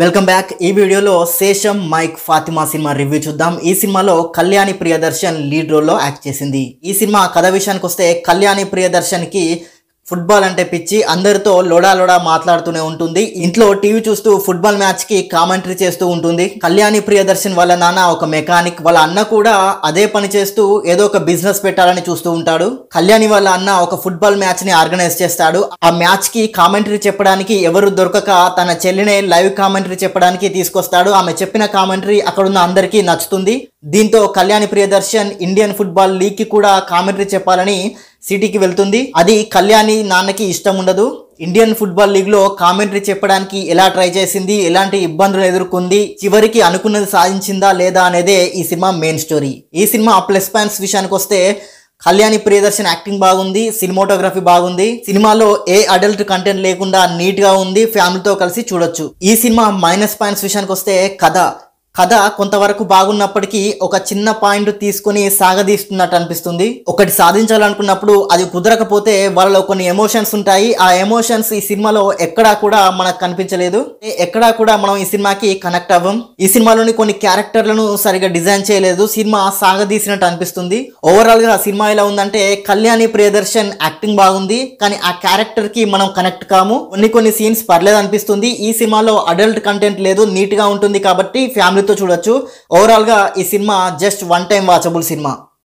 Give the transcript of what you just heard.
Welcome back. ఈ వీడియోలో శేషం మైక్ ఫాతిమా సినిమా రివ్యూ చూద్దాం। ఈ సినిమాలో కళ్యాణి ప్రియదర్శన్ లీడ్ రోల్లో యాక్ట్ చేసింది। ఈ సినిమా కథ విషయానికి వస్తే కళ్యాణి ప్రియదర్శన్ కి ఫుట్బాల్ అంటే పిచ్చి, అందరితో లోడా లోడా మాట్లాడుతూనే ఉంటుంది। ఇంట్లో టీవీ చూస్తూ ఫుట్బాల్ మ్యాచ్ కి కామెంటరీ చేస్తూ ఉంటుంది। కళ్యాణి ప్రియదర్శన్ వాళ్ళ నాన్న ఒక మెకానిక్, వాళ్ళ అన్న కూడా అదే పని చేస్తూ ఏదో ఒక బిజినెస్ పెట్టాలని చూస్తూ ఉంటాడు। కళ్యాణి వాళ్ళ అన్న ఒక ఫుట్బాల్ మ్యాచ్ ని ఆర్గనైజ్ చేస్తాడు। ఆ మ్యాచ్ కి కామెంటరీ చెప్పడానికి ఎవరు దొరకక తన చెల్లినే లైవ్ కామెంటరీ చెప్పడానికి తీసుకొస్తాడు। ఆమె చెప్పిన కామెంటరీ అక్కడున్న అందరికీ నచ్చుతుంది। దీంతో Kalyani Priyadarshan Indian football league కి కూడా కామెంటరీ చెప్పాలని సిటీకి వెళ్తుంది। అది కళ్యాణి నాన్నకి ఇష్టం ఉండదు। ఇండియన్ ఫుట్బాల్ లీగ్ లో కామెంటరీ చెప్పడానికి ఎలా ట్రై చేసింది, ఎలాంటి ఇబ్బందులు ఎదుర్కొంది, చివరికి అనుకున్నది సాధించిందా లేదా అనేదే ఈ సినిమా మెయిన్ స్టోరీ। ఈ సినిమా ప్లస్ పాయింట్స్ విషయానికి వస్తే కళ్యాణి ప్రియదర్శన్ యాక్టింగ్ బాగుంది, సినిమాటోగ్రఫీ బాగుంది, సినిమాలో ఏ అడల్ట్ కంటెంట్ లేకుండా నీట్ గా ఉంది, ఫ్యామిలీతో కలిసి చూడొచ్చు। ఈ సినిమా మైనస్ పాయింట్స్ విషయానికి వస్తే కథ కొంతవరకు బాగున్నప్పటికీ ఒక చిన్న పాయింట్ తీసుకుని సాగదీస్తున్నట్టు అనిపిస్తుంది। ఒకటి సాధించాలనుకున్నప్పుడు అది కుదరకపోతే వాళ్ళలో కొన్ని ఎమోషన్స్ ఉంటాయి। ఆ ఎమోషన్స్ ఈ సినిమాలో ఎక్కడా కూడా మనకు కనిపించలేదు, ఎక్కడా కూడా మనం ఈ సినిమాకి కనెక్ట్ అవ్వం। ఈ సినిమాలోని కొన్ని క్యారెక్టర్లను సరిగా డిజైన్ చేయలేదు, సినిమా సాగదీసినట్టు అనిపిస్తుంది। ఓవరాల్ గా సినిమా ఎలా ఉందంటే కళ్యాణి ప్రియదర్శన్ యాక్టింగ్ బాగుంది, కానీ ఆ క్యారెక్టర్ కి మనం కనెక్ట్ కాము। కొన్ని సీన్స్ పర్లేదు అనిపిస్తుంది। ఈ సినిమాలో అడల్ట్ కంటెంట్ లేదు, నీట్ గా ఉంటుంది కాబట్టి ఫ్యామిలీ చూడొచ్చు। ఓవరాల్ గా ఈ cinema just one time watchable cinema.